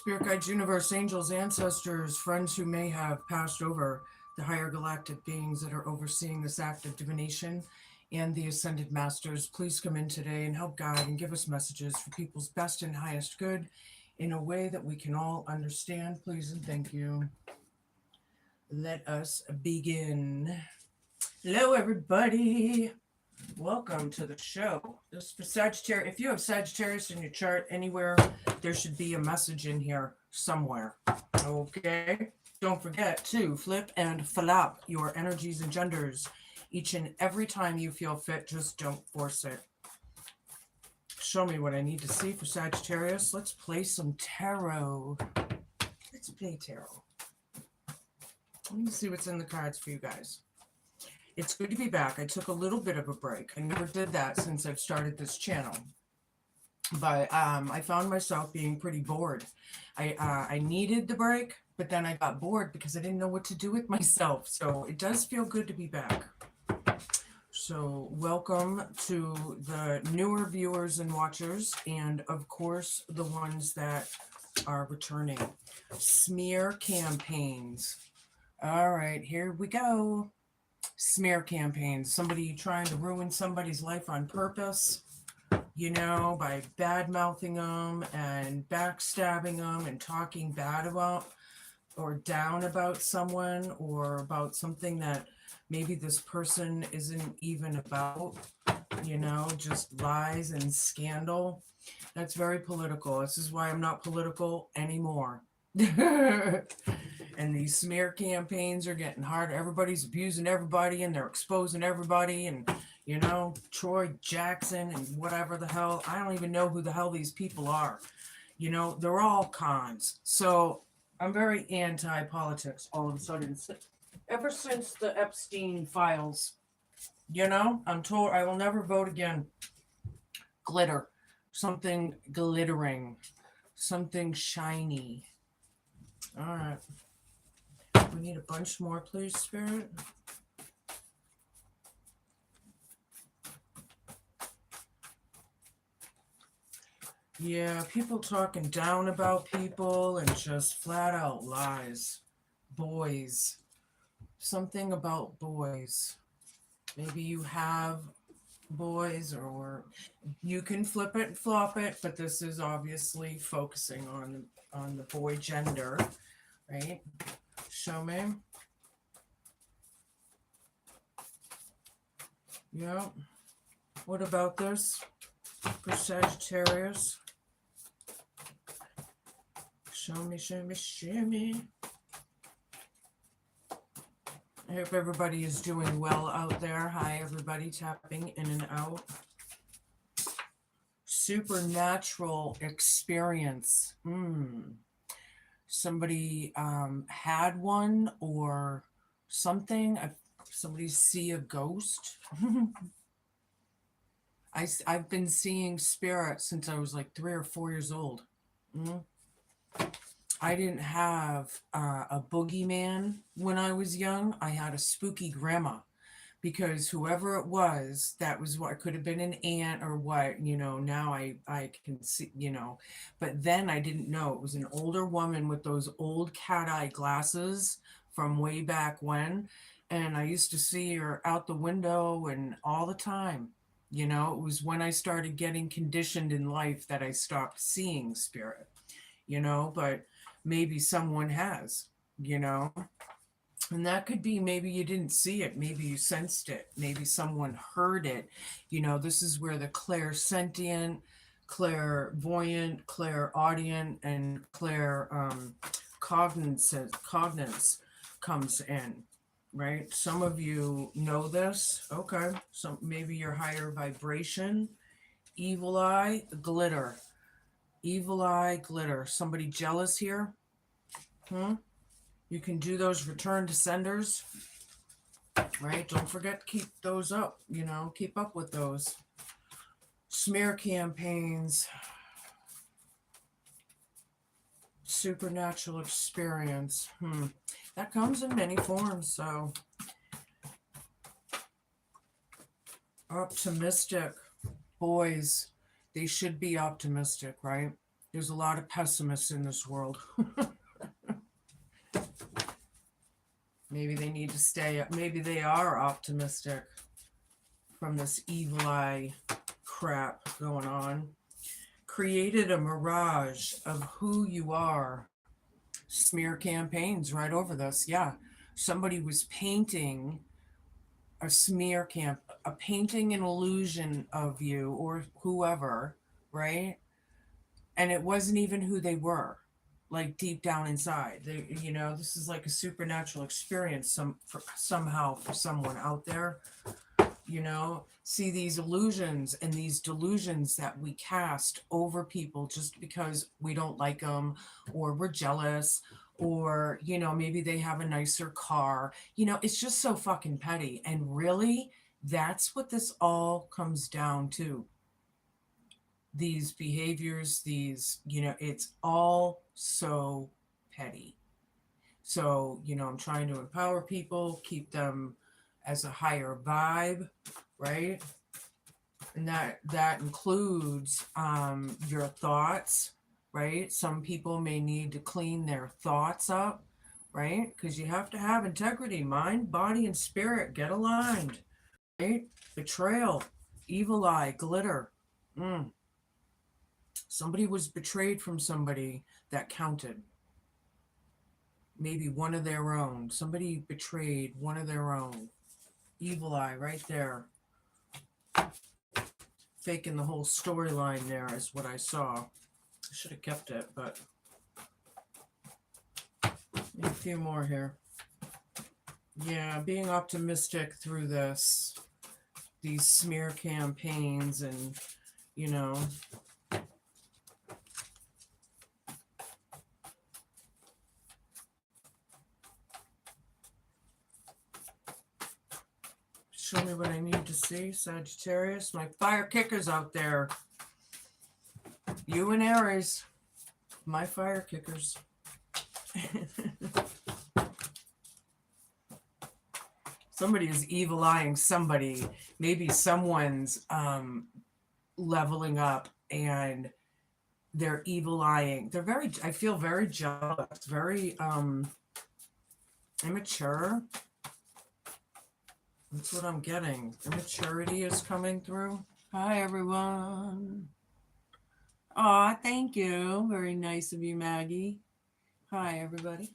Spirit guides, universe, angels, ancestors, friends who may have passed over, the higher galactic beings that are overseeing this act of divination, and the ascended masters, please come in today and help guide and give us messages for people's best and highest good in a way that we can all understand. Please and thank you. Let us begin. Hello, everybody. Welcome to the show. This is for Sagittarius. If you have Sagittarius in your chart anywhere, there should be a message in here somewhere. Okay? Don't forget to flip and flop your energies and genders each and every time you feel fit. Just don't force it. Show me what I need to see for Sagittarius. Let's play some tarot. Let's play tarot. Let me see what's in the cards for you guys. It's good to be back. I took a little bit of a break. I never did that since I've started this channel. But I found myself being pretty bored. I needed the break, but then I got bored because I didn't know what to do with myself. So it does feel good to be back. So welcome to the newer viewers and watchers, and of course the ones that are returning. Smear campaigns. All right, here we go. Smear campaigns. Somebody trying to ruin somebody's life on purpose, you know, by bad mouthing them and backstabbing them and talking bad about or down about someone or about something that maybe this person isn't even about, you know, just lies and scandal. That's very political. This is why I'm not political anymore. And these smear campaigns are getting harder. Everybody's abusing everybody and they're exposing everybody. And, you know, Troy Jackson and whatever the hell. I don't even know who the hell these people are. You know, they're all cons. So I'm very anti-politics all of a sudden. Ever since the Epstein files, you know, I'm told I will never vote again. Glitter. Something glittering. Something shiny. All right. We need a bunch more, please, Spirit. Yeah, people talking down about people and just flat out lies. Boys. Something about boys. Maybe you have boys, or you can flip it and flop it, but this is obviously focusing on the boy gender, right? Show me. Yeah. What about this for Sagittarius? Show me, show me, show me. I hope everybody is doing well out there. Hi, everybody, tapping in and out. Supernatural experience. Somebody had one or something. Somebody see a ghost. I've been seeing spirits since I was like 3 or 4 years old. I didn't have a boogeyman when I was young. I had a spooky grandma, because whoever it was, that was what, it could have been an aunt or what, you know, now I can see, you know, but then I didn't know. It was an older woman with those old cat eye glasses from way back when. And I used to see her out the window and all the time, you know. It was when I started getting conditioned in life that I stopped seeing spirit, you know, but maybe someone has, you know. And that could be, maybe you didn't see it, maybe you sensed it, maybe someone heard it. You know, this is where the clairsentient, clairvoyant, clairaudient, and cognizance comes in, right? Some of you know this. Okay. So maybe your higher vibration. Evil eye, glitter. Evil eye, glitter. Somebody jealous here? You can do those return to senders, right? Don't forget to keep those up, you know, keep up with those. Smear campaigns. Supernatural experience. That comes in many forms, so. Optimistic. Boys, they should be optimistic, right? There's a lot of pessimists in this world. Maybe they need to stay up. Maybe they are optimistic from this evil eye crap going on. Created a mirage of who you are. Smear campaigns right over this. Yeah. Somebody was painting a smear camp, a painting an illusion of you or whoever, right? And it wasn't even who they were, like deep down inside. They, this is like a supernatural experience somehow for someone out there. See these illusions and these delusions that we cast over people just because we don't like them or we're jealous or maybe they have a nicer car. It's just so fucking petty, and really that's what this all comes down to. These behaviors, it's all so petty. So I'm trying to empower people, keep them as a higher vibe, right? And that includes your thoughts, right? Some people may need to clean their thoughts up, right? Because you have to have integrity, mind, body, and spirit get aligned, right? Betrayal, evil eye, glitter. Somebody was betrayed from somebody that counted. Maybe one of their own. Somebody betrayed one of their own. Evil eye right there. Faking the whole storyline there is what I saw. I should have kept it, but a few more here. Yeah, being optimistic through these smear campaigns and, show me what I need to see, Sagittarius. My fire kickers out there. You and Aries. My fire kickers. Somebody is evil eyeing somebody. Maybe someone's leveling up and they're evil eyeing. I feel very jealous, very immature. That's what I'm getting. Immaturity is coming through. Hi, everyone. Aw, thank you. Very nice of you, Maggie. Hi, everybody.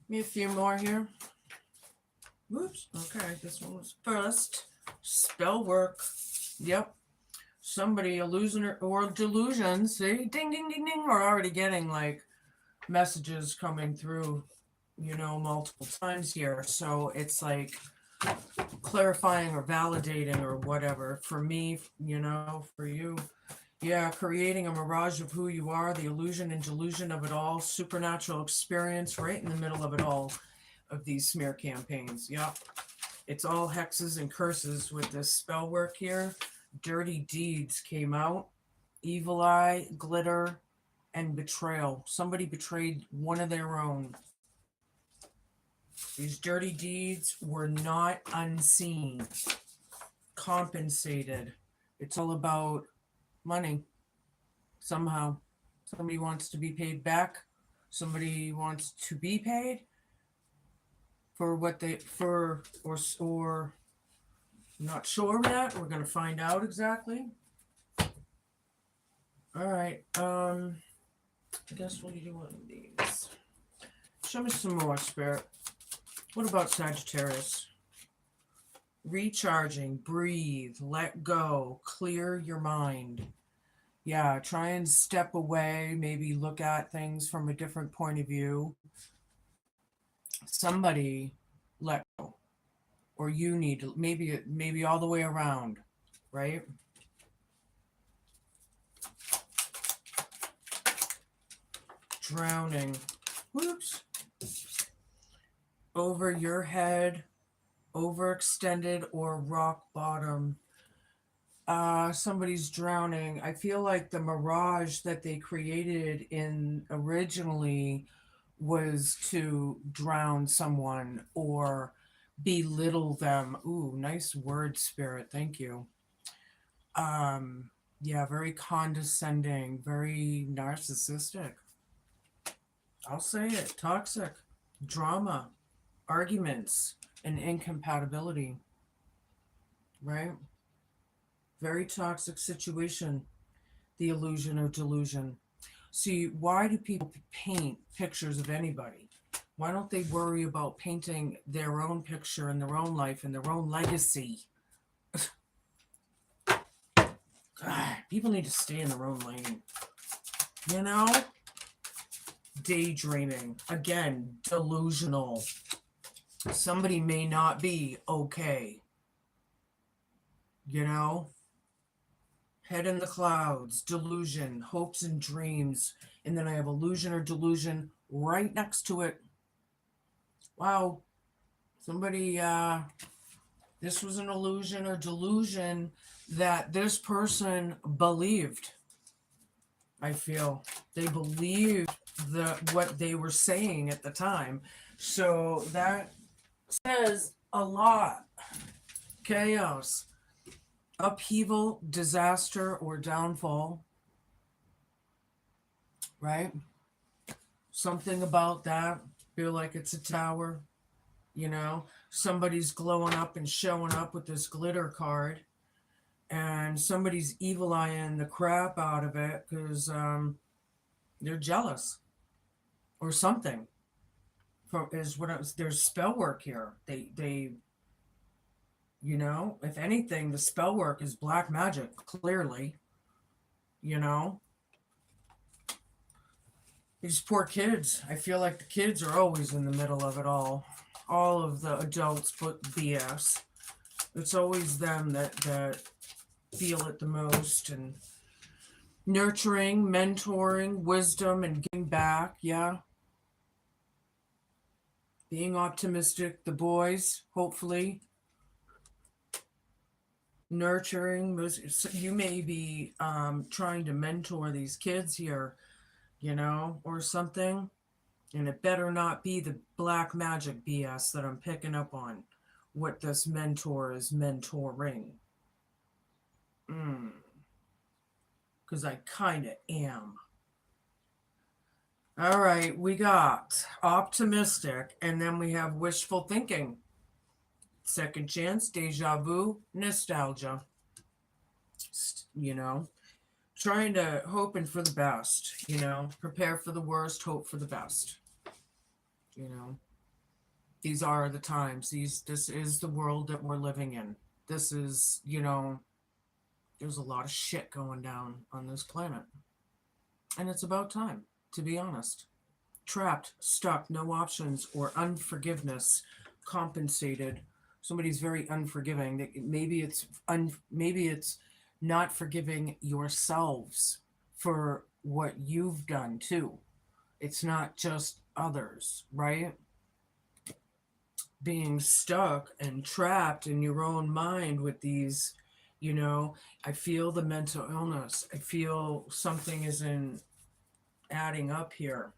Me a few more here. Whoops. Okay, this one was first. Spell work. Yep. Somebody illusion or delusion. See, ding, ding, ding, ding. We're already getting like messages coming through, multiple times here. So it's like clarifying or validating or whatever for me, for you. Yeah, creating a mirage of who you are, the illusion and delusion of it all, supernatural experience right in the middle of it all, of these smear campaigns. Yep. It's all hexes and curses with this spell work here. Dirty deeds came out. Evil eye, glitter, and betrayal. Somebody betrayed one of their own. These dirty deeds were not unseen, compensated. It's all about money. Somehow, somebody wants to be paid back. Somebody wants to be paid for what they or not sure yet. We're gonna find out exactly. All right. I guess we'll do one of these. Show me some more, Spirit. What about Sagittarius? Recharging, breathe, let go, clear your mind. Yeah, try and step away, maybe look at things from a different point of view. Somebody let go. Or you need to, maybe all the way around, right? Drowning. Whoops. Over your head, overextended, or rock bottom. Somebody's drowning. I feel like the mirage that they created in originally was to drown someone or belittle them. Ooh, nice word, Spirit. Thank you. Um, yeah, very condescending, very narcissistic. I'll say it. Toxic, drama, arguments, and incompatibility, right? Very toxic situation, the illusion of delusion. See, why do people paint pictures of anybody? Why don't they worry about painting their own picture in their own life and their own legacy? God, people need to stay in their own lane. You know? Daydreaming. Again, delusional. Somebody may not be okay. You know? Head in the clouds, delusion, hopes and dreams. And then I have illusion or delusion right next to it. Wow. Somebody, this was an illusion or delusion that this person believed. I feel they believed what they were saying at the time. So that says a lot. Chaos, upheaval, disaster, or downfall. Right? Something about that. Feel like it's a tower. You know, somebody's glowing up and showing up with this glitter card, and somebody's evil eyeing the crap out of it because they're jealous or something. Is what there's spell work here. They you know, if anything, the spell work is black magic. Clearly, you know, these poor kids. I feel like the kids are always in the middle of it all. All of the adults put BS. It's always them that feel it the most. And nurturing, mentoring, wisdom, and giving back. Yeah. Being optimistic. The boys, hopefully. Nurturing. You may be trying to mentor these kids here, you know, or something. And it better not be the black magic BS that I'm picking up on. What this mentor is mentoring. Because I kind of am. All right, we got optimistic, and then we have wishful thinking. Second chance, deja vu, nostalgia. You know, trying to hoping for the best, you know, prepare for the worst, hope for the best. You know, these are the times. This is the world that we're living in. This is, you know, there's a lot of shit going down on this planet. And it's about time, to be honest. Trapped, stuck, no options, or unforgiveness, compensated. Somebody's very unforgiving. Maybe it's not forgiving yourselves for what you've done too. It's not just others, right? Being stuck and trapped in your own mind with these, you know, I feel the mental illness. I feel something isn't adding up here.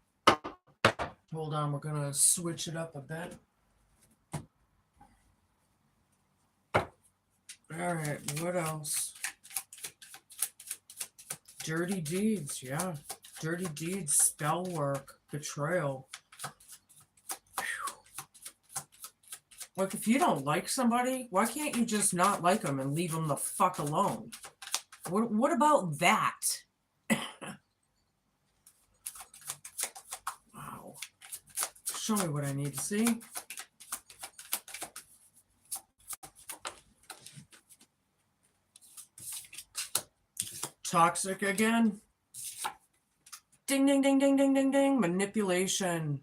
Hold on, we're going to switch it up a bit. All right, what else? Dirty deeds, yeah. Dirty deeds, spell work, betrayal. Like, if you don't like somebody, why can't you just not like them and leave them the fuck alone? What about that? Wow. Show me what I need to see. Toxic again. Ding, ding, ding, ding, ding, ding, ding. Manipulation.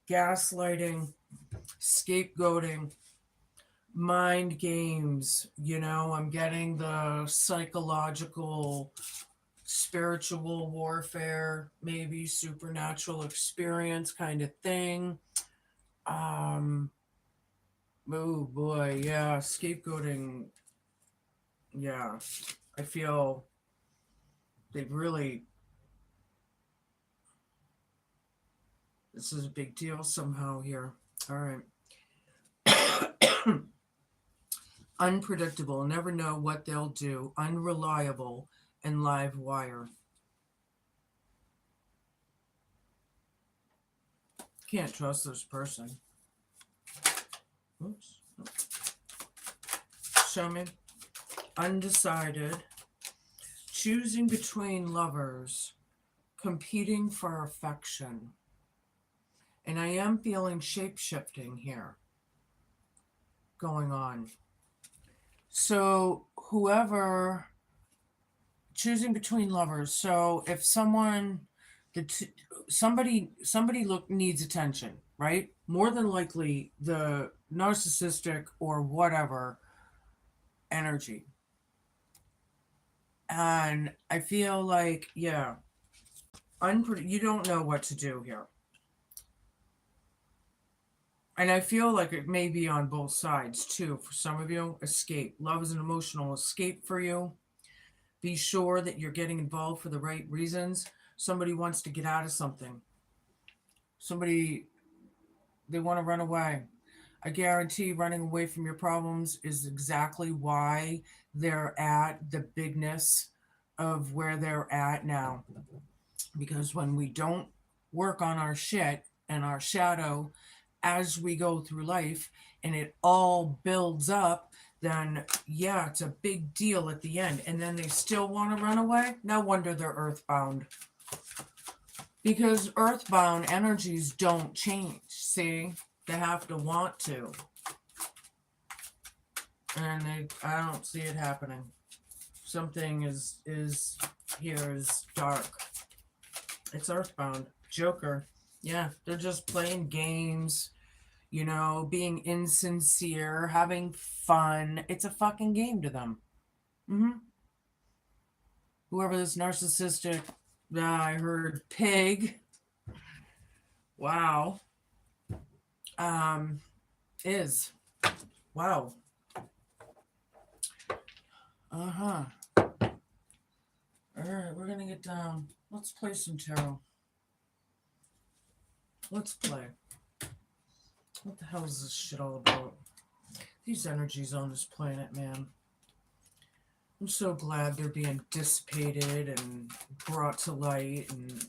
Gaslighting. Scapegoating. Mind games. You know, I'm getting the psychological, spiritual warfare, maybe supernatural experience kind of thing. Oh boy, yeah, scapegoating. Yeah, I feel they've really, this is a big deal somehow here. All right. Unpredictable, never know what they'll do, unreliable, and live wire. Can't trust this person. Oops. Show me. Undecided. Choosing between lovers. Competing for affection. And I am feeling shape-shifting here going on. So whoever, choosing between lovers. So if someone, somebody needs attention, right? More than likely the narcissistic or whatever energy. And I feel like, yeah, you don't know what to do here. And I feel like it may be on both sides too. For some of you, escape. Love is an emotional escape for you. Be sure that you're getting involved for the right reasons. Somebody wants to get out of something. They want to run away. I guarantee running away from your problems is exactly why they're at the bigness of where they're at now. Because when we don't work on our shit and our shadow as we go through life and it all builds up, then yeah, it's a big deal at the end. And then they still want to run away. No wonder they're earthbound. Because earthbound energies don't change. See, they have to want to. And I don't see it happening. Something is here is dark. It's earthbound. Joker. Yeah, they're just playing games, you know, being insincere, having fun. It's a fucking game to them. Whoever this narcissistic, I heard pig. Wow. Is. Wow. Uh-huh. Alright, we're gonna get down. Let's play some tarot. Let's play. What the hell is this shit all about? These energies on this planet, man. I'm so glad they're being dissipated and brought to light, and,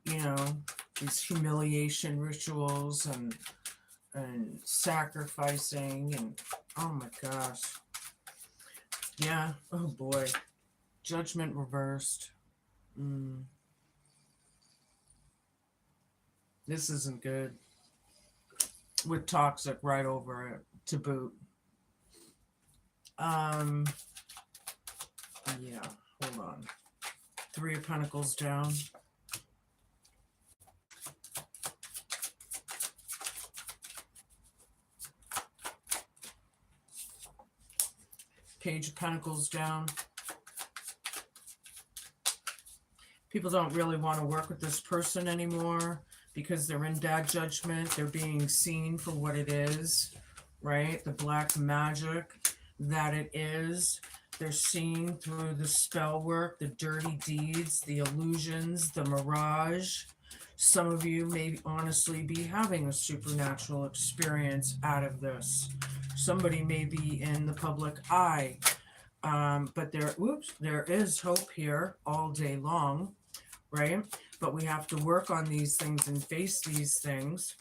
you know, these humiliation rituals and sacrificing and, oh my gosh. Yeah, oh boy. Judgment reversed. This isn't good. With toxic right over it to boot. Yeah, hold on. 3 of Pentacles down. Page of Pentacles down. People don't really want to work with this person anymore because they're in bad judgment. They're being seen for what it is, right? The black magic that it is. They're seen through the spell work, the dirty deeds, the illusions, the mirage. Some of you may honestly be having a supernatural experience out of this. Somebody may be in the public eye. But there is hope here all day long, right? But we have to work on these things and face these things.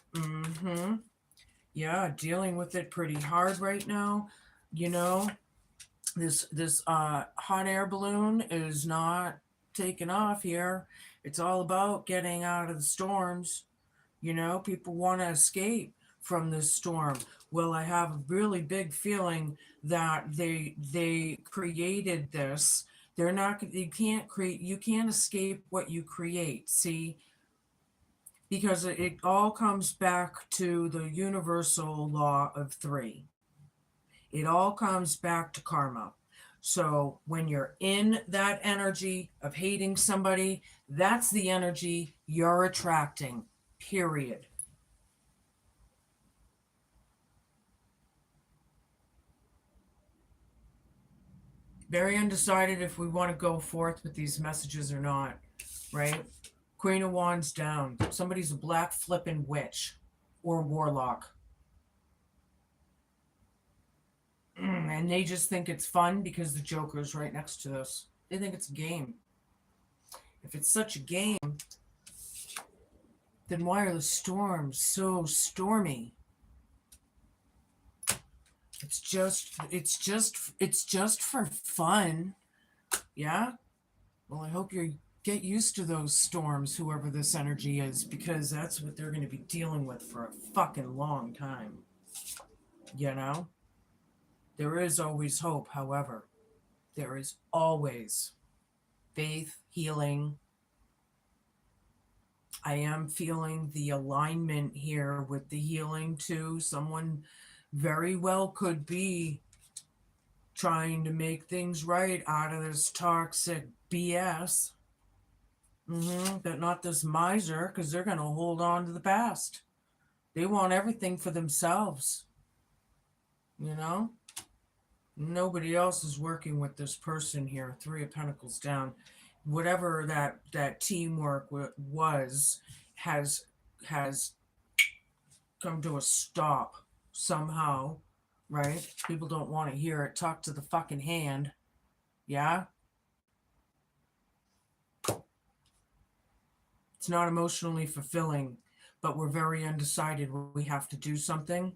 Yeah, dealing with it pretty hard right now. You know, this hot air balloon is not taking off here. It's all about getting out of the storms. You know, people want to escape from this storm. Well, I have a really big feeling that they created this. They're not. You can't escape what you create. See, because it all comes back to the universal law of 3. It all comes back to karma. So when you're in that energy of hating somebody, that's the energy you're attracting, period. Very undecided if we want to go forth with these messages or not, right? Queen of Wands down. Somebody's a black flippin' witch or warlock. And they just think it's fun because the Joker's right next to this. They think it's a game. If it's such a game, then why are the storms so stormy? It's just for fun. Yeah? Well, I hope you get used to those storms, whoever this energy is, because that's what they're going to be dealing with for a fucking long time. You know? There is always hope, however. There is always faith, healing. I am feeling the alignment here with the healing too. Someone very well could be trying to make things right out of this toxic BS. But not this miser, because they're going to hold on to the past. They want everything for themselves. You know? Nobody else is working with this person here. 3 of Pentacles down. Whatever that teamwork was has come to a stop somehow, right? People don't want to hear it. Talk to the fucking hand. Yeah? It's not emotionally fulfilling, but we're very undecided. We have to do something.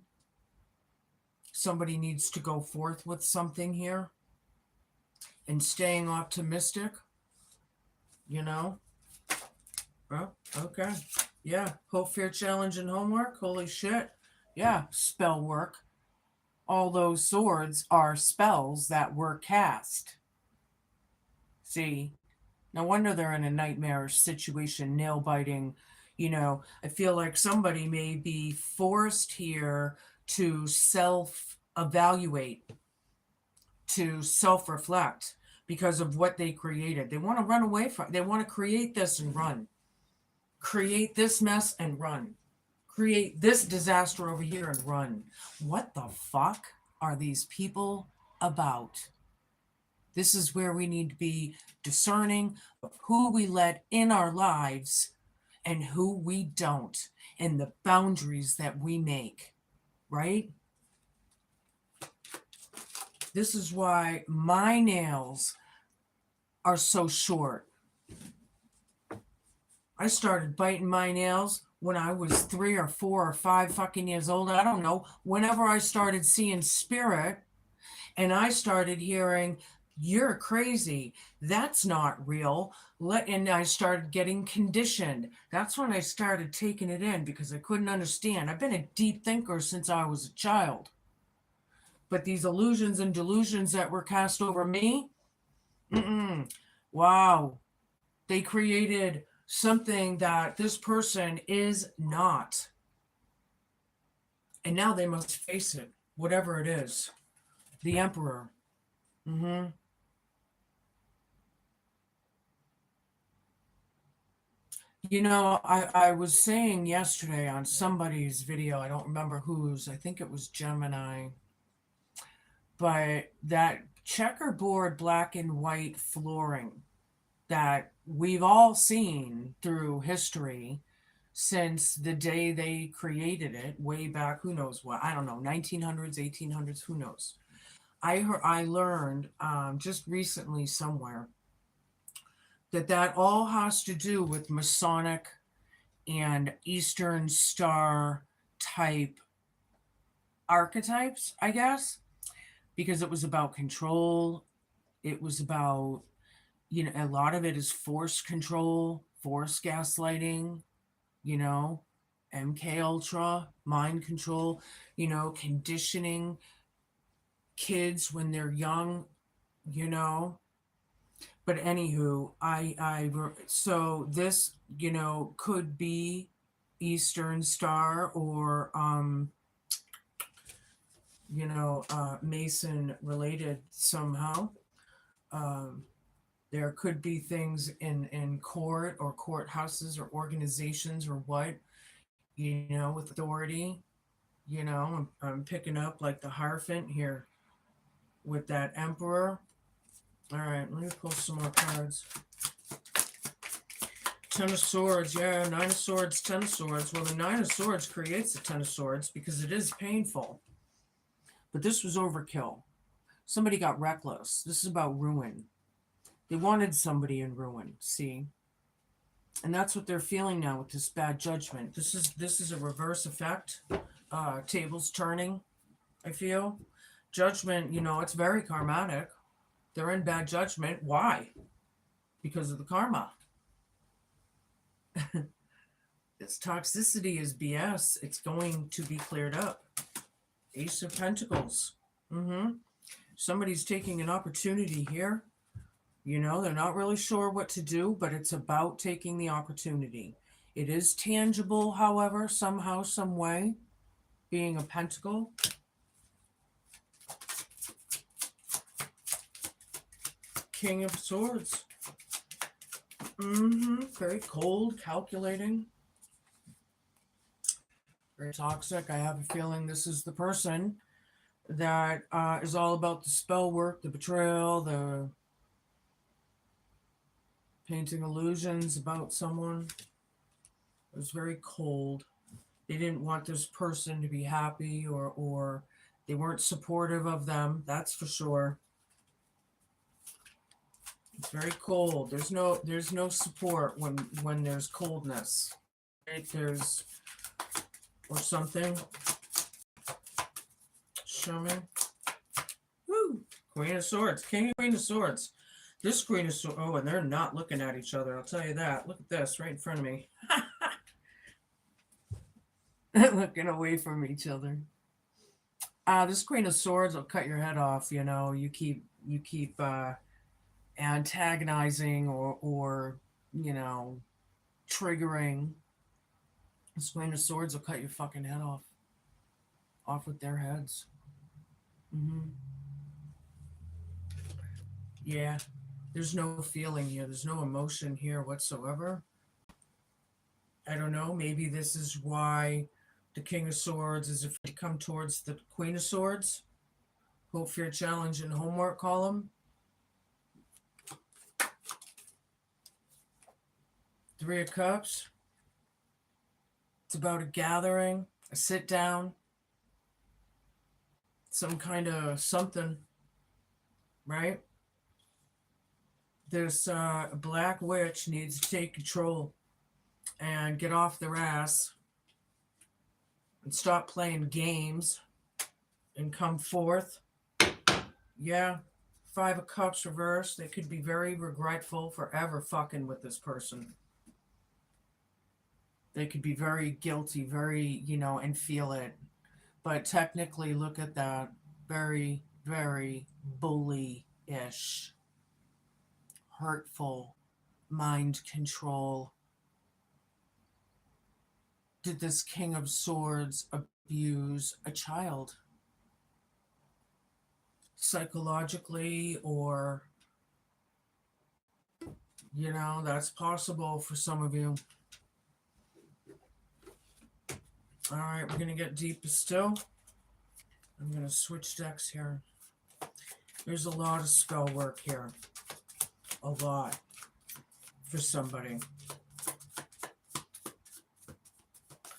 Somebody needs to go forth with something here. And staying optimistic, you know? Well, okay. Yeah. Hope, fear, challenge, and homework. Holy shit. Yeah. Spell work. All those swords are spells that were cast. See? No wonder they're in a nightmarish situation, nail biting. You know, I feel like somebody may be forced here to self-evaluate, to self-reflect because of what they created. They want to run away from, they want to create this and run. Create this mess and run. Create this disaster over here and run. What the fuck are these people about? This is where we need to be discerning of who we let in our lives and who we don't, and the boundaries that we make, right? This is why my nails are so short. I started biting my nails when I was 3 or 4 or 5 fucking years old. I don't know. Whenever I started seeing spirit and I started hearing, you're crazy, that's not real, and I started getting conditioned. That's when I started taking it in because I couldn't understand. I've been a deep thinker since I was a child. But these illusions and delusions that were cast over me, wow, they created something that this person is not. And now they must face it, whatever it is. The Emperor. You know, I was saying yesterday on somebody's video, I don't remember whose, I think it was Gemini, but that checkerboard black and white flooring that we've all seen through history since the day they created it, way back, who knows what, I don't know, 1900s, 1800s, who knows. I learned just recently somewhere that all has to do with Masonic and Eastern Star type archetypes, I guess, because it was about control. It was about, you know, a lot of it is force control, force gaslighting, you know, MK Ultra, mind control, you know, conditioning kids when they're young, you know. But anywho, so this, you know, could be Eastern Star or, you know, Mason related somehow. There could be things in court or courthouses or organizations or what, you know, with authority. You know, I'm picking up like the Hierophant here with that Emperor. All right, let me pull some more cards. 10 of Swords, yeah, 9 of Swords, 10 of Swords. Well, the 9 of Swords creates the 10 of Swords because it is painful. But this was overkill. Somebody got reckless. This is about ruin. They wanted somebody in ruin, see? And that's what they're feeling now with this bad judgment. This is a reverse effect. Tables turning, I feel. Judgment, it's very karmatic. They're in bad judgment. Why? Because of the karma. This toxicity is BS. It's going to be cleared up. Ace of Pentacles. Somebody's taking an opportunity here. They're not really sure what to do, but it's about taking the opportunity. It is tangible, however, somehow, some way, being a pentacle. King of Swords. Very cold, calculating. Very toxic. I have a feeling this is the person that is all about the spell work, the betrayal, the painting illusions about someone. It was very cold. They didn't want this person to be happy, or they weren't supportive of them, that's for sure. It's very cold. There's no support when there's coldness. Right? There's or something. Show me. Woo! Queen of Swords. King and Queen of Swords. This Queen of Swords. Oh, and they're not looking at each other. I'll tell you that. Look at this right in front of me. Looking away from each other. This Queen of Swords will cut your head off. You keep antagonizing or triggering. This Queen of Swords will cut your fucking head off with their heads. Yeah, there's no feeling here. There's no emotion here whatsoever. I don't know. Maybe this is why the King of Swords is afraid to come towards the Queen of Swords. Hope, fear, challenge, and homework column. Three of Cups. It's about a gathering, a sit down, some kind of something, right? This black witch needs to take control and get off their ass and stop playing games and come forth. Yeah, Five of Cups reversed. They could be very regretful for ever fucking with this person. They could be very guilty, very, and feel it. But technically, look at that. Very, very bully-ish. Hurtful. Mind control. Did this King of Swords abuse a child? Psychologically, or, that's possible for some of you. All right, we're going to get deeper still. I'm going to switch decks here. There's a lot of spell work here. A lot for somebody.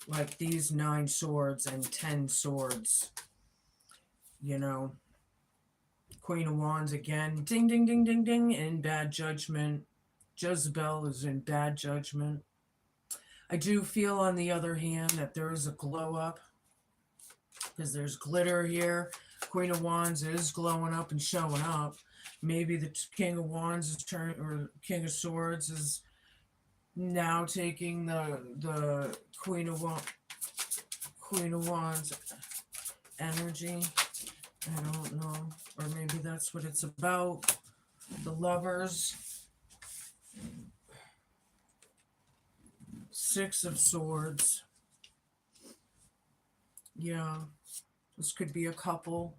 Like these 9 swords and 10 swords. Queen of Wands again. Ding, ding, ding, ding, ding. In bad judgment. Jezebel is in bad judgment. I do feel, on the other hand, that there is a glow up. Because there's glitter here. Queen of Wands is glowing up and showing up. Maybe the King of Wands is or King of Swords is now taking the Queen of Wands energy. I don't know. Or maybe that's what it's about. The Lovers. Six of Swords. Yeah. This could be a couple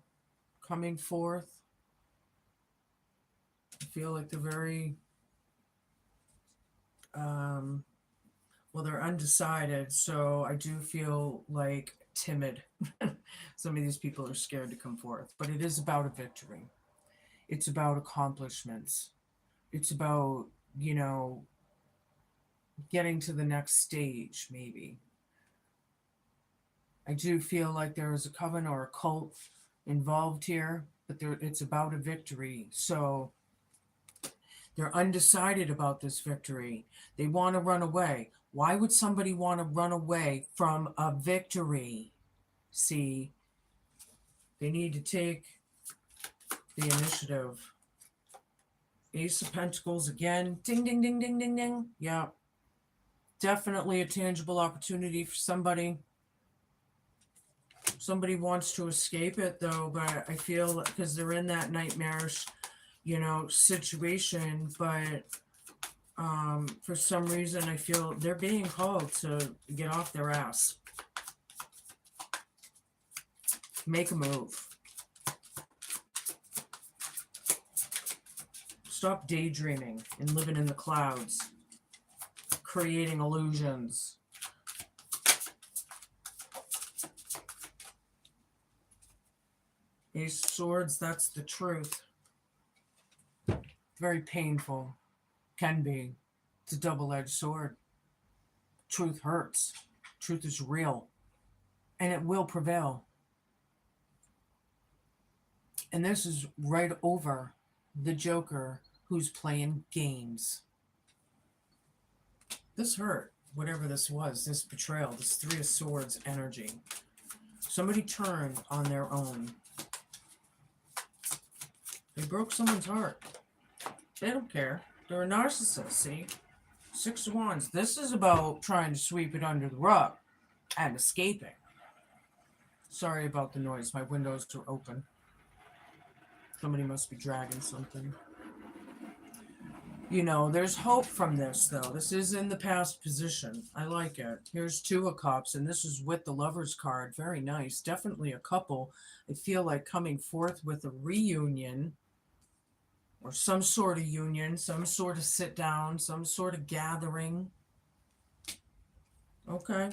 coming forth. I feel like they're very, they're undecided, so I do feel like timid. Some of these people are scared to come forth, but it is about a victory. It's about accomplishments. It's about, getting to the next stage, maybe. I do feel like there is a coven or a cult involved here but it's about a victory. So they're undecided about this victory. They want to run away. Why would somebody want to run away from a victory? See, they need to take the initiative. Ace of Pentacles again. Ding, ding, ding, ding, ding, ding. Yeah. Definitely a tangible opportunity for somebody. Somebody wants to escape it, though, but I feel because they're in that nightmarish, situation, but for some reason I feel they're being called to get off their ass. Make a move. Stop daydreaming and living in the clouds, creating illusions. Ace of Swords, that's the truth. Very painful. Can be. It's a double-edged sword. Truth hurts. Truth is real. And it will prevail. And this is right over the Joker who's playing games. This hurt, whatever this was, this betrayal, this Three of Swords energy. Somebody turned on their own. They broke someone's heart. They don't care. They're a narcissist, see? Six of Wands. This is about trying to sweep it under the rug and escaping. Sorry about the noise. My windows are open. Somebody must be dragging something. There's hope from this, though. This is in the past position. I like it. Here's Two of Cups, and this is with the Lover's card. Very nice. Definitely a couple. I feel like coming forth with a reunion or some sort of union, some sort of sit down, some sort of gathering. Okay.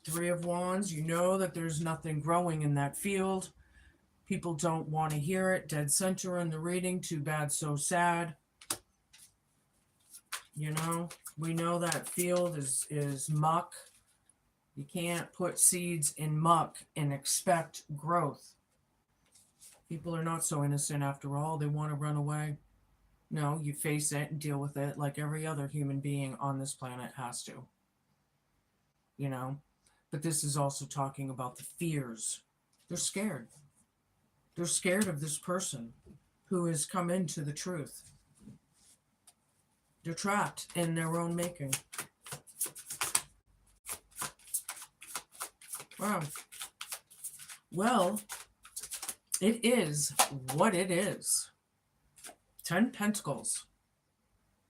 Three of Wands. You know that there's nothing growing in that field. People don't want to hear it. Dead center in the reading. Too bad, so sad. We know that field is muck. You can't put seeds in muck and expect growth. People are not so innocent after all. They want to run away. No, you face it and deal with it like every other human being on this planet has to. But this is also talking about the fears. They're scared. They're scared of this person who has come into the truth. They're trapped in their own making. Wow. Well, it is what it is. 10 Pentacles.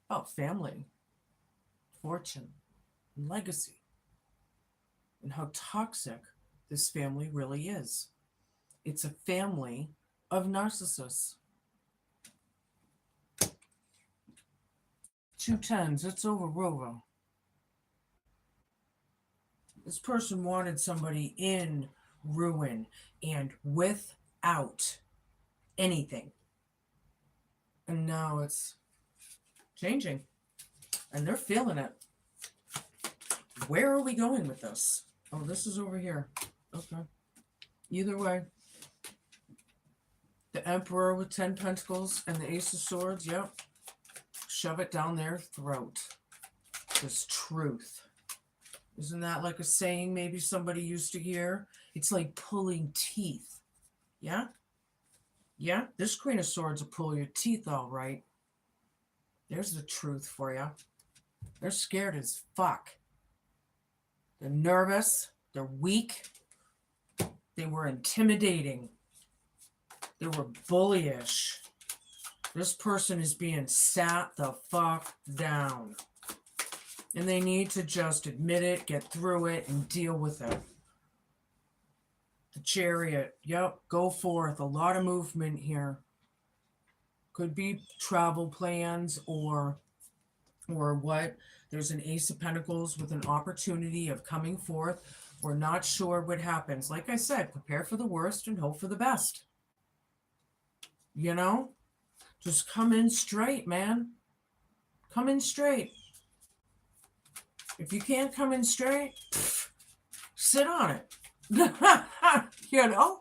About family, fortune, and legacy. And how toxic this family really is. It's a family of narcissists. 2 10s. It's over, Rovo. This person wanted somebody in ruin and without anything. And now it's changing. And they're feeling it. Where are we going with this? Oh, this is over here. Okay. Either way. The Emperor with 10 Pentacles and the Ace of Swords. Yep. Shove it down their throat. This truth. Isn't that like a saying maybe somebody used to hear? It's like pulling teeth. Yeah? Yeah? This Queen of Swords will pull your teeth all right. There's the truth for you. They're scared as fuck. They're nervous. They're weak. They were intimidating. They were bullyish. This person is being sat the fuck down. And they need to just admit it, get through it, and deal with it. The Chariot. Yep, go forth. A lot of movement here. Could be travel plans or what. There's an Ace of Pentacles with an opportunity of coming forth. We're not sure what happens. Like I said, prepare for the worst and hope for the best. Just come in straight, man. Come in straight. If you can't come in straight, sit on it. You know,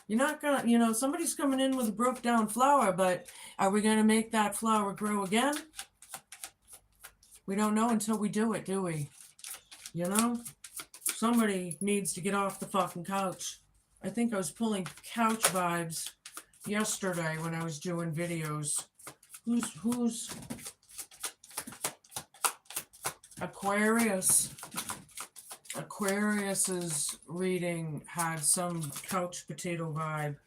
you're not gonna, somebody's coming in with a broke down flower, but are we gonna make that flower grow again? We don't know until we do it, do we? You know? Somebody needs to get off the fucking couch. I think I was pulling couch vibes yesterday when I was doing videos. Who's Aquarius? Aquarius's reading had some couch potato vibe.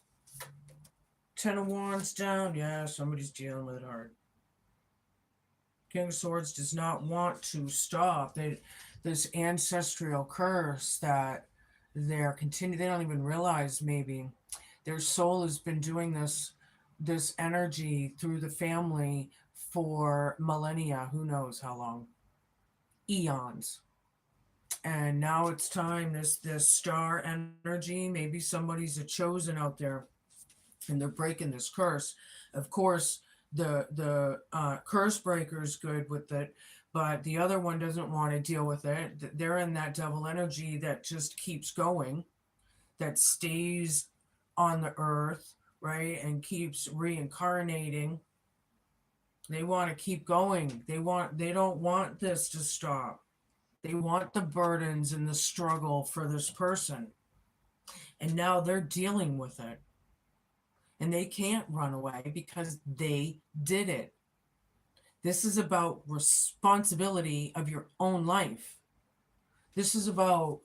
10 of Wands down. Yeah, somebody's dealing with it hard. King of Swords does not want to stop. This ancestral curse that they're continuing. They don't even realize maybe their soul has been doing this energy through the family for millennia. Who knows how long? Eons. And now it's time, this star energy, maybe somebody's a chosen out there and they're breaking this curse. Of course, the curse breaker is good with it, but the other one doesn't want to deal with it. They're in that devil energy that just keeps going, that stays on the earth, right, and keeps reincarnating. They want to keep going. They don't want this to stop. They want the burdens and the struggle for this person. And now they're dealing with it. And they can't run away because they did it. This is about responsibility of your own life. This is about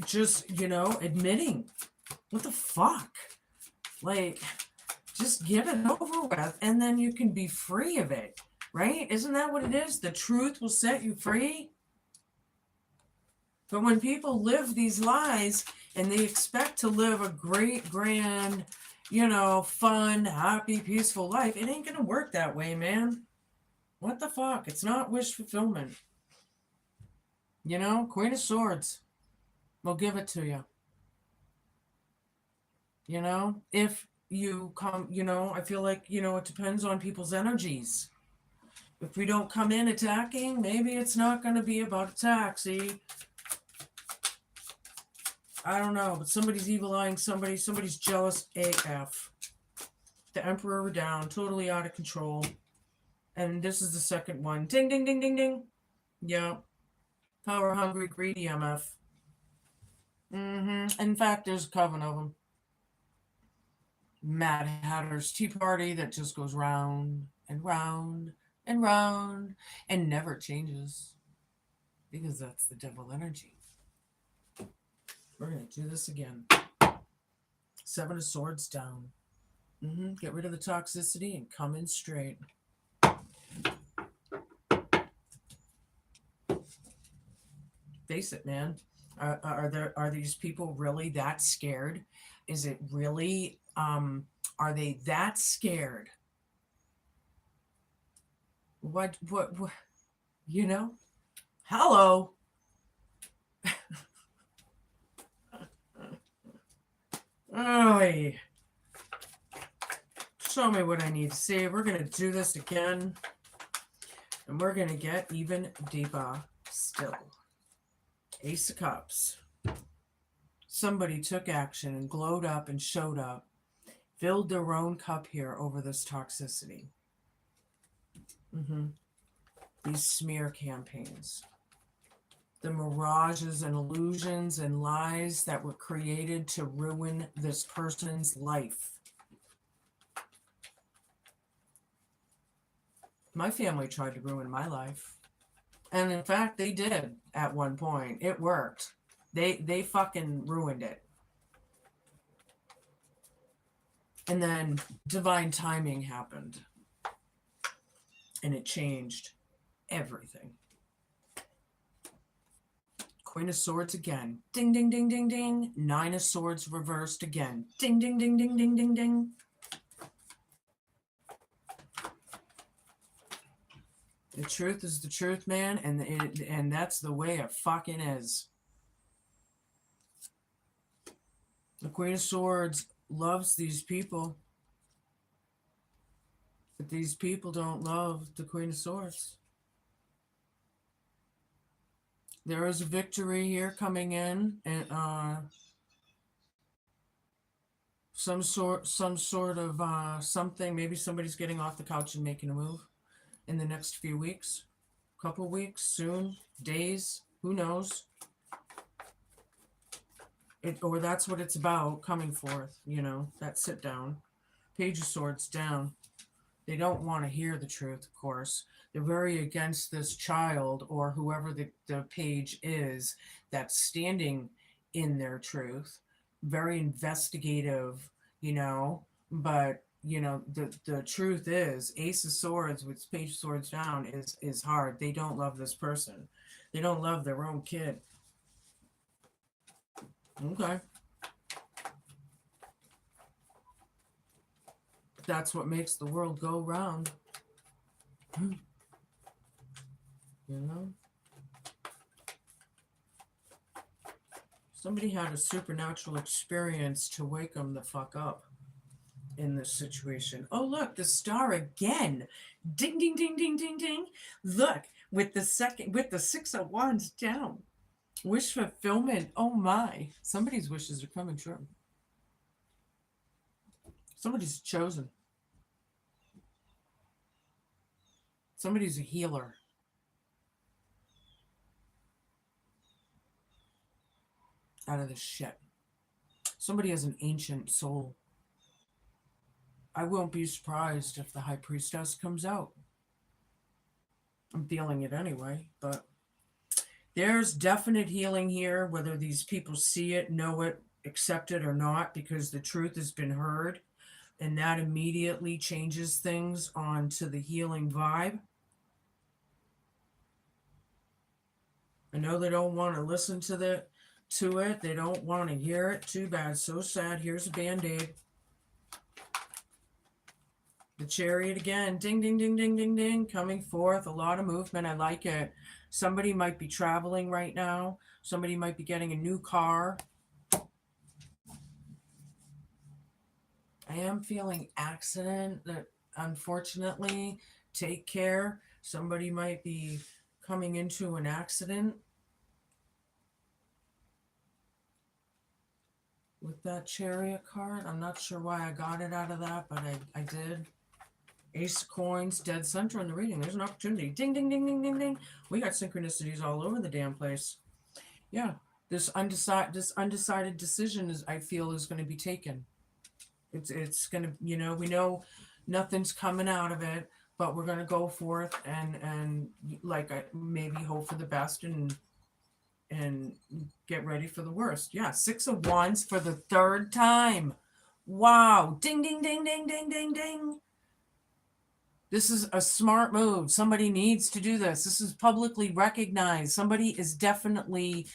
just, admitting, what the fuck? Like, just get it over with and then you can be free of it. Right? Isn't that what it is? The truth will set you free. But when people live these lies and they expect to live a great, grand, fun, happy, peaceful life, it ain't going to work that way, man. What the fuck? It's not wish fulfillment. Queen of Swords will give it to you. If you come, I feel like, it depends on people's energies. If we don't come in attacking, maybe it's not going to be about attack, see? I don't know, but somebody's evil-eyeing somebody. Somebody's jealous AF. The Emperor down, totally out of control. And this is the second one. Ding, ding, ding, ding, ding. Yeah. Power-hungry, greedy MF. In fact, there's a coven of them. Mad Hatter's Tea Party that just goes round and round and round and never changes, because that's the devil energy. We're going to do this again. 7 of Swords down. Get rid of the toxicity and come in straight. Face it, man. Are these people really that scared? Is it really, are they that scared? What, hello. Oh, show me what I need to see. We're going to do this again. And we're going to get even deeper still. Ace of Cups. Somebody took action and glowed up and showed up. Filled their own cup here over this toxicity. These smear campaigns. The mirages and illusions and lies that were created to ruin this person's life. My family tried to ruin my life. And in fact, they did at one point. It worked. They fucking ruined it. And then divine timing happened. And it changed everything. Queen of Swords again. Ding, ding, ding, ding, ding. 9 of Swords reversed again. Ding, ding, ding, ding, ding, ding, ding. The truth is the truth, man, and that's the way it fucking is. The Queen of Swords loves these people, but these people don't love the Queen of Swords. There is a victory here coming in, and some sort of something. Maybe somebody's getting off the couch and making a move in the next few weeks, couple weeks, soon, days, who knows? Or that's what it's about, coming forth, that sit down. Page of Swords down. They don't want to hear the truth, of course. They're very against this child or whoever the page is that's standing in their truth. Very investigative, but the truth is Ace of Swords with Page of Swords down is hard. They don't love this person. They don't love their own kid. Okay. That's what makes the world go round. You know? Somebody had a supernatural experience to wake them the fuck up in this situation. Oh, look, the star again. Ding, ding, ding, ding, ding, ding. Look, with the Six of Wands down. Wish fulfillment. Oh my. Somebody's wishes are coming true. Somebody's chosen. Somebody's a healer. Out of this shit. Somebody has an ancient soul. I won't be surprised if the High Priestess comes out. I'm feeling it anyway, but there's definite healing here, whether these people see it, know it, accept it or not, because the truth has been heard, and that immediately changes things onto the healing vibe. I know they don't want to listen to it. They don't want to hear it. Too bad. So sad. Here's a Band-Aid. The Chariot again. Ding, ding, ding, ding, ding, ding. Coming forth. A lot of movement. I like it. Somebody might be traveling right now. Somebody might be getting a new car. I am feeling accident. That unfortunately, take care. Somebody might be coming into an accident. With that Chariot card. I'm not sure why I got it out of that, but I did. Ace of Coins, dead center in the reading. There's an opportunity. Ding, ding, ding, ding, ding, ding. We got synchronicities all over the damn place. Yeah, this undecided decision I feel is going to be taken. It's going to, we know nothing's coming out of it, but we're going to go forth and like maybe hope for the best and get ready for the worst. Yeah, Six of Wands for the third time. Wow. Ding, ding, ding, ding, ding, ding, ding. This is a smart move. Somebody needs to do this. This is publicly recognized. Somebody is definitely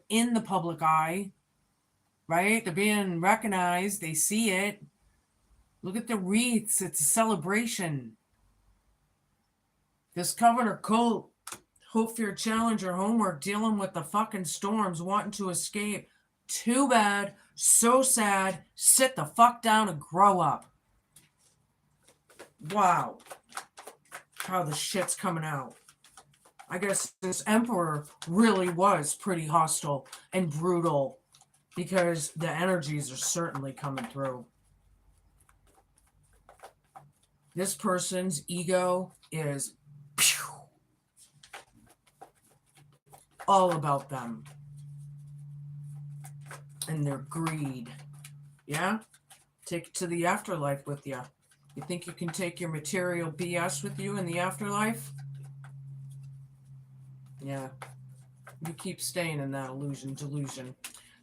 in the public eye, right? They're being recognized. They see it. Look at the wreaths. It's a celebration. This Governor Colt, hope for your challenge or homework, dealing with the fucking storms, wanting to escape. Too bad. So sad. Sit the fuck down and grow up. Wow. How the shit's coming out. I guess this Emperor really was pretty hostile and brutal because the energies are certainly coming through. This person's ego is all about them and their greed. Yeah? Take it to the afterlife with you. You think you can take your material BS with you in the afterlife? Yeah. You keep staying in that delusion.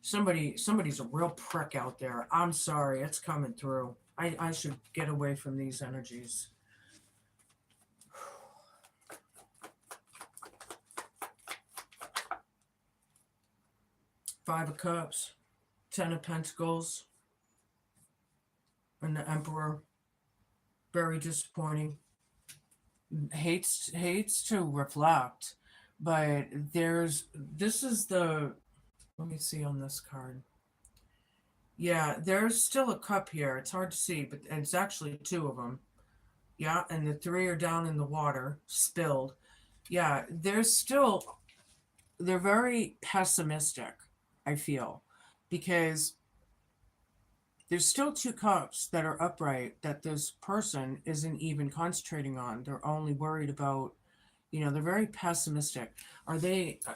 Somebody's a real prick out there. I'm sorry, it's coming through. I should get away from these energies. Five of Cups, Ten of Pentacles, and the Emperor. Very disappointing. Hates to reflect, but this is the, let me see on this card. Yeah, there's still a cup here. It's hard to see, but it's actually two of them. Yeah, and the three are down in the water, spilled. Yeah, there's still they're very pessimistic, I feel, because there's still two cups that are upright that this person isn't even concentrating on. They're only worried about, they're very pessimistic.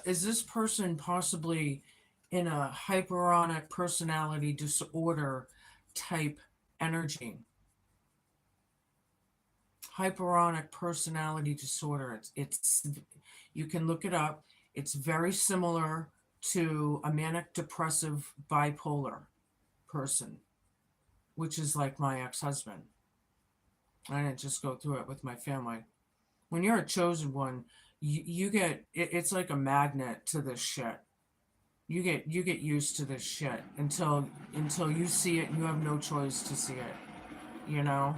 Is this person possibly in a hyperonic personality disorder type energy? Hyperonic personality disorder. It's you can look it up. It's very similar to a manic depressive bipolar person, which is like my ex-husband. I didn't just go through it with my family. When you're a chosen one, you get it's like a magnet to this shit. You get used to this shit until you see it and you have no choice to see it, you know,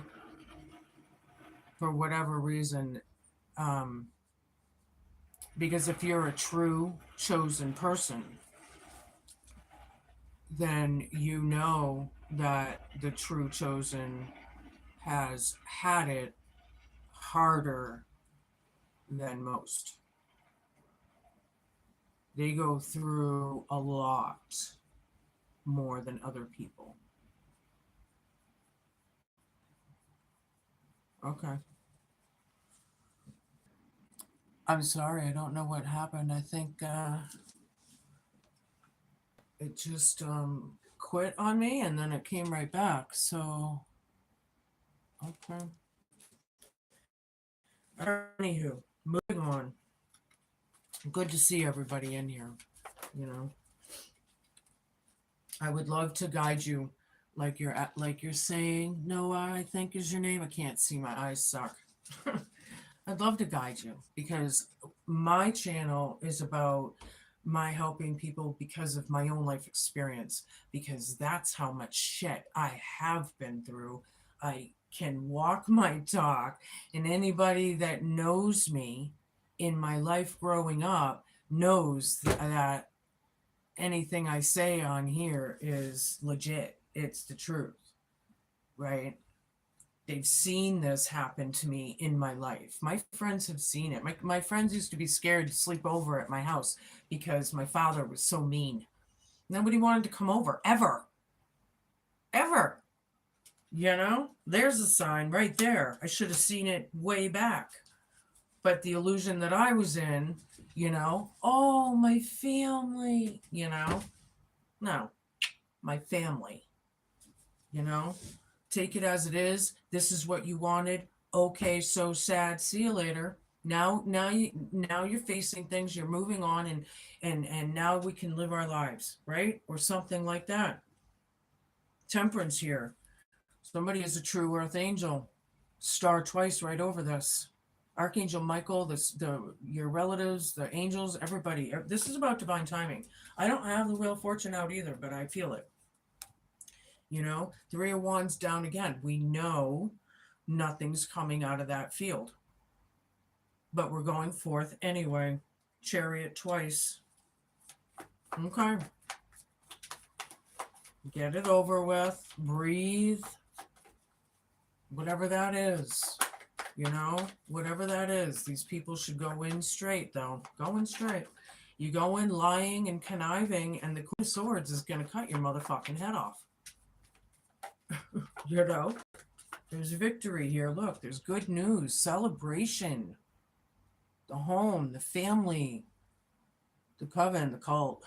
for whatever reason. Um, because if you're a true chosen person, then you know that the true chosen has had it harder than most. They go through a lot more than other people. Okay. I'm sorry, I don't know what happened. I think it just quit on me and then it came right back. So, okay. Anywho, moving on. Good to see everybody in here. You know, I would love to guide you, like you're saying. Noah, I think is your name. I can't see. My eyes suck. I'd love to guide you because my channel is about my helping people because of my own life experience, because that's how much shit I have been through. I can walk my talk, and anybody that knows me in my life growing up knows that anything I say on here is legit. It's the truth, right? They've seen this happen to me in my life. My friends have seen it. My friends used to be scared to sleep over at my house because my father was so mean. Nobody wanted to come over, ever. Ever. There's a sign right there. I should have seen it way back. But the illusion that I was in, oh, my family, no, my family, you know, take it as it is. This is what you wanted. Okay, so sad. See you later. Now you're facing things. You're moving on, and now we can live our lives, right? Or something like that. Temperance here. Somebody is a true earth angel. Star twice right over this. Archangel Michael, your relatives, the angels, everybody. This is about divine timing. I don't have the Wheel of Fortune out either, but I feel it. Three of Wands down again. We know nothing's coming out of that field, but we're going forth anyway. Chariot twice. Okay. Get it over with. Breathe. Whatever that is. Whatever that is. These people should go in straight, though. Go in straight. You go in lying and conniving, and the Queen of Swords is going to cut your motherfucking head off. There's victory here. Look, there's good news, celebration, the home, the family, the coven, the cult,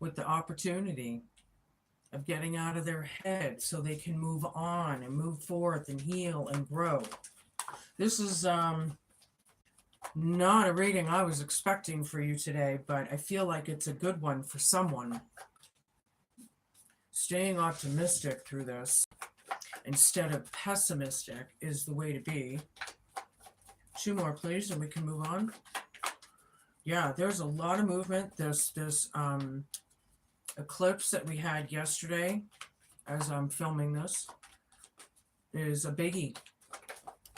with the opportunity of getting out of their head so they can move on and move forth and heal and grow. This is not a reading I was expecting for you today, but I feel like it's a good one for someone. Staying optimistic through this instead of pessimistic is the way to be. Two more, please, and we can move on. Yeah, there's a lot of movement. This eclipse that we had yesterday, as I'm filming this, is a biggie.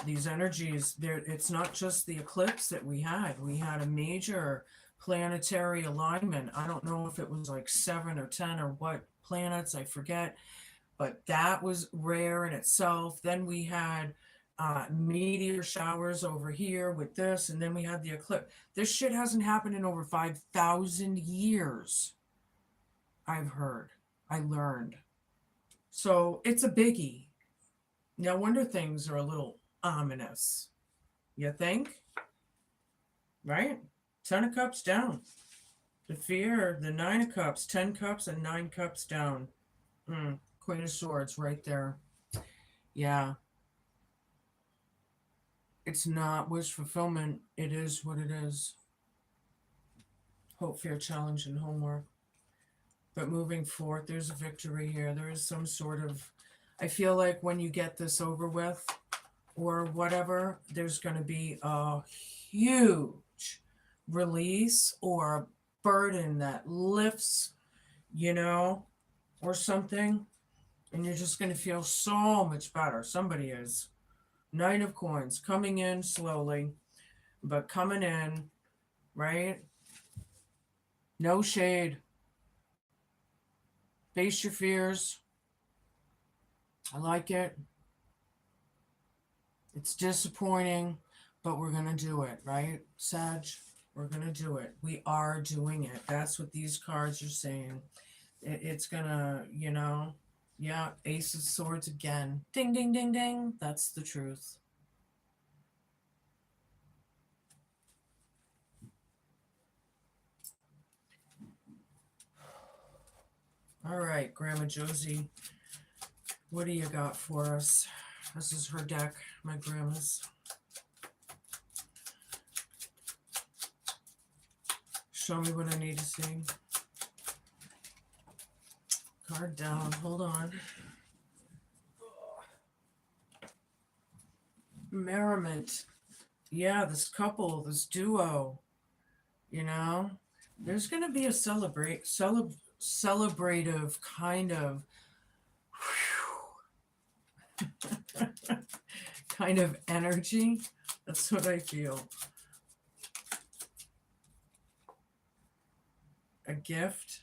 These energies, it's not just the eclipse that we had. We had a major planetary alignment. I don't know if it was like 7 or 10 or what planets, I forget, but that was rare in itself. Then we had meteor showers over here with this, and then we had the eclipse. This shit hasn't happened in over 5,000 years. I've heard. I learned. So it's a biggie. No wonder things are a little ominous. You think? Right? 10 of Cups down. The fear, the 9 of Cups, 10 Cups, and 9 Cups down. Queen of Swords right there. Yeah. It's not wish fulfillment. It is what it is. Hope, fear, challenge, and homework. But moving forth, there's a victory here. There is some sort of, I feel like when you get this over with or whatever, there's going to be a huge release or a burden that lifts, or something. And you're just going to feel so much better. Somebody is. Nine of Coins coming in slowly, but coming in, right? No shade. Face your fears. I like it. It's disappointing, but we're going to do it, right, Sag? We're going to do it. We are doing it. That's what these cards are saying. It's going to, yeah, Ace of Swords again. Ding, ding, ding, ding. That's the truth. All right, Grandma Josie, what do you got for us? This is her deck, my grandma's. Show me what I need to see. Card down, hold on. Merriment. Yeah, this couple, this duo, there's going to be a celebrative kind of kind of energy. That's what I feel. A gift.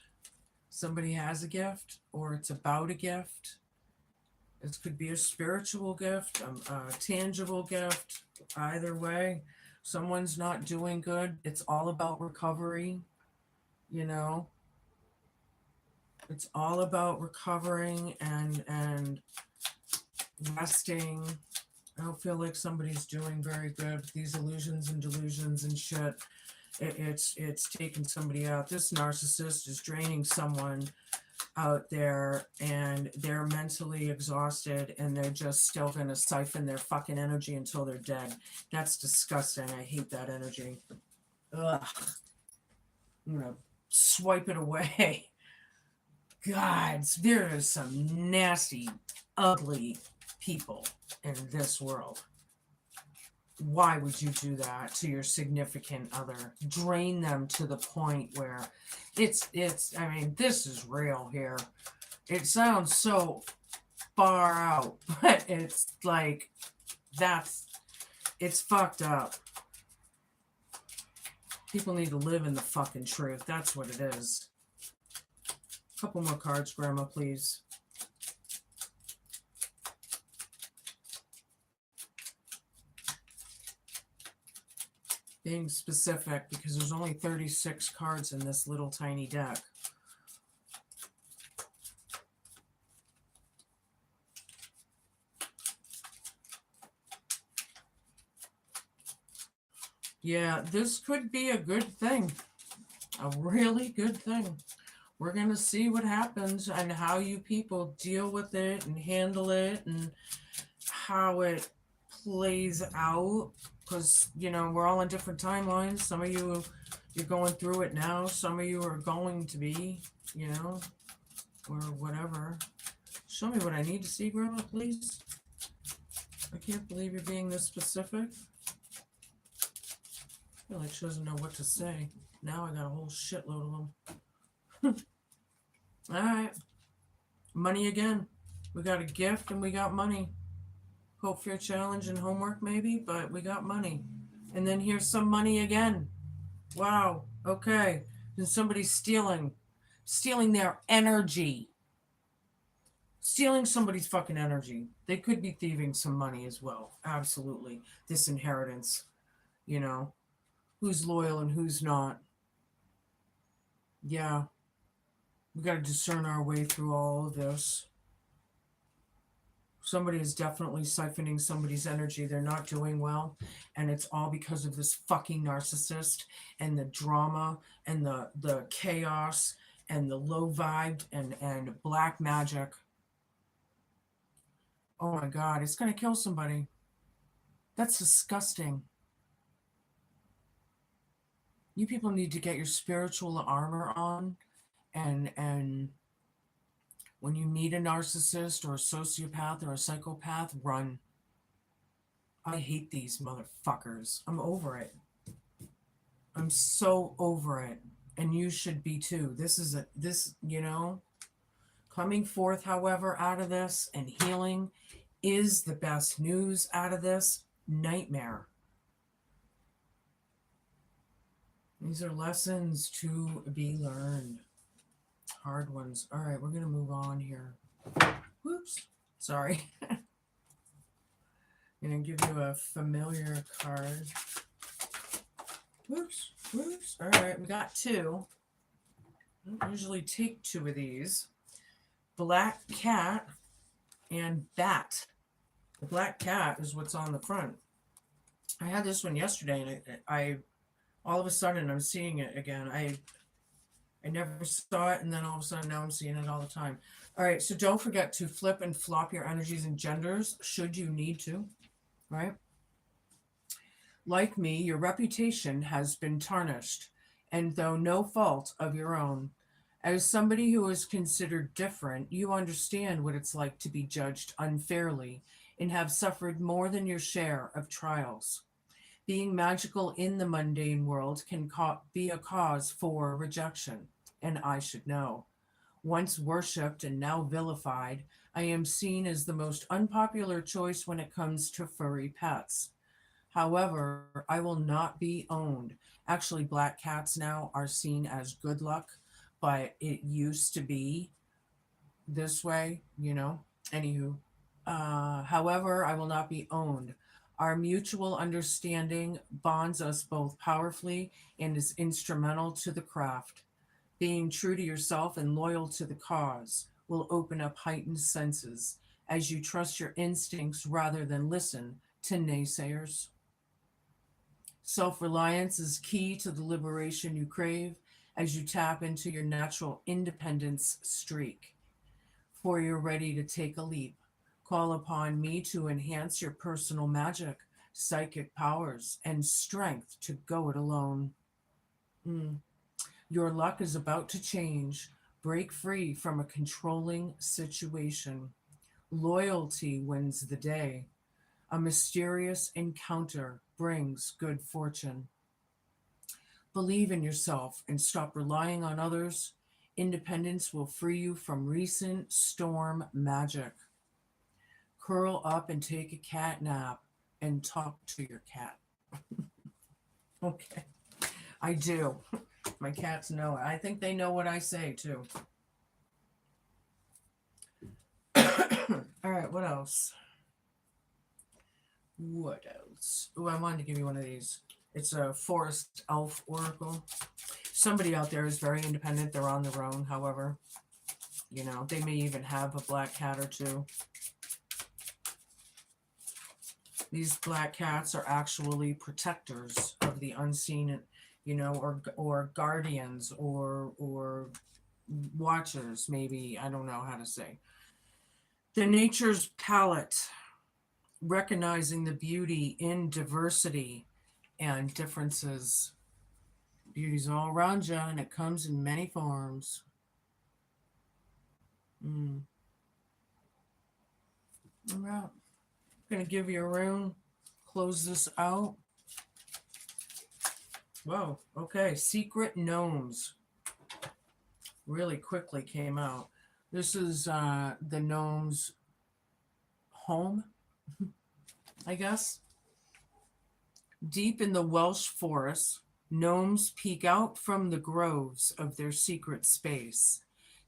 Somebody has a gift, or it's about a gift. This could be a spiritual gift, a tangible gift. Either way, someone's not doing good. It's all about recovery, It's all about recovering and resting. I don't feel like somebody's doing very good. These illusions and delusions and shit. It's taking somebody out. This narcissist is draining someone out there, and they're mentally exhausted, and they're just still going to siphon their fucking energy until they're dead. That's disgusting. I hate that energy. Ugh. I'm going to swipe it away. God, there is some nasty, ugly people in this world. Why would you do that to your significant other? Drain them to the point where it's I mean, this is real here. It sounds so far out, but it's like, it's fucked up. People need to live in the fucking truth. That's what it is. A couple more cards, Grandma, please. Being specific, because there's only 36 cards in this little tiny deck. Yeah, this could be a good thing. A really good thing. We're going to see what happens and how you people deal with it and handle it and how it plays out. Because, we're all on different timelines. Some of you, you're going through it now. Some of you are going to be, or whatever. Show me what I need to see, Grandma, please. I can't believe you're being this specific. I feel like she doesn't know what to say. Now I got a whole shitload of them. All right. Money again. We got a gift and we got money. Hope, fear, challenge, and homework maybe, but we got money. And then here's some money again. Wow. Okay. And somebody's stealing their energy. Stealing somebody's fucking energy. They could be thieving some money as well. Absolutely. This inheritance, you know, who's loyal and who's not. Yeah, we got to discern our way through all of this. Somebody is definitely siphoning somebody's energy. They're not doing well, and it's all because of this fucking narcissist and the drama and the chaos and the low vibe and black magic. Oh my god, it's going to kill somebody. That's disgusting. You people need to get your spiritual armor on, and when you meet a narcissist or a sociopath or a psychopath, run. I hate these motherfuckers. I'm over it. I'm so over it. And you should be too. Coming forth, however, out of this and healing is the best news out of this nightmare. These are lessons to be learned. Hard ones. All right, we're going to move on here. Whoops. Sorry. I'm going to give you a familiar card. Whoops. All right, we got two. I don't usually take two of these. Black cat and bat. The black cat is what's on the front. I had this one yesterday, and I all of a sudden I'm seeing it again. I never saw it, and then all of a sudden now I'm seeing it all the time. All right, so don't forget to flip and flop your energies and genders should you need to, right? Like me, your reputation has been tarnished, and though no fault of your own, as somebody who is considered different, you understand what it's like to be judged unfairly and have suffered more than your share of trials. Being magical in the mundane world can be a cause for rejection, and I should know. Once worshipped and now vilified, I am seen as the most unpopular choice when it comes to furry pets. However, I will not be owned. Actually, black cats now are seen as good luck, but it used to be this way, Anywho, however, I will not be owned. Our mutual understanding bonds us both powerfully and is instrumental to the craft. Being true to yourself and loyal to the cause will open up heightened senses as you trust your instincts rather than listen to naysayers. Self-reliance is key to the liberation you crave as you tap into your natural independence streak. For you're ready to take a leap. Call upon me to enhance your personal magic, psychic powers, and strength to go it alone. Your luck is about to change. Break free from a controlling situation. Loyalty wins the day. A mysterious encounter brings good fortune. Believe in yourself and stop relying on others. Independence will free you from recent storm magic. Curl up and take a cat nap and talk to your cat. Okay, I do. My cats know it. I think they know what I say too. All right, what else? Oh, I wanted to give you one of these. It's a forest elf oracle. Somebody out there is very independent. They're on their own, however. They may even have a black cat or two. These black cats are actually protectors of the unseen, or guardians or watchers, maybe. I don't know how to say. The nature's palette, recognizing the beauty in diversity and differences. Beauty's all around you, and it comes in many forms. All right. I'm going to give you a rune. Close this out. Whoa. Okay. Secret gnomes. Really quickly came out. This is the gnomes' home, I guess. Deep in the Welsh forests, gnomes peek out from the groves of their secret space.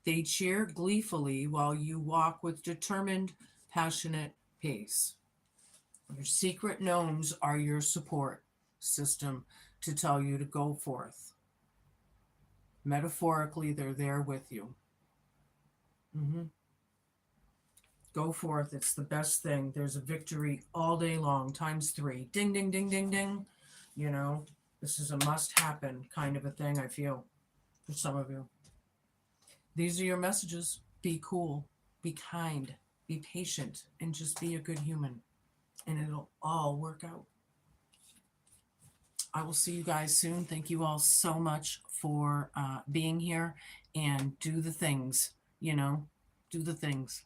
They cheer gleefully while you walk with determined, passionate pace. Your secret gnomes are your support system to tell you to go forth. Metaphorically, they're there with you. Mhm. Go forth. It's the best thing. There's a victory all day long, times three. Ding, ding, ding, ding, ding. You know, this is a must happen kind of a thing, I feel, for some of you. These are your messages. Be cool, be kind, be patient, and just be a good human. And it'll all work out. I will see you guys soon. Thank you all so much for being here, and do the things, do the things.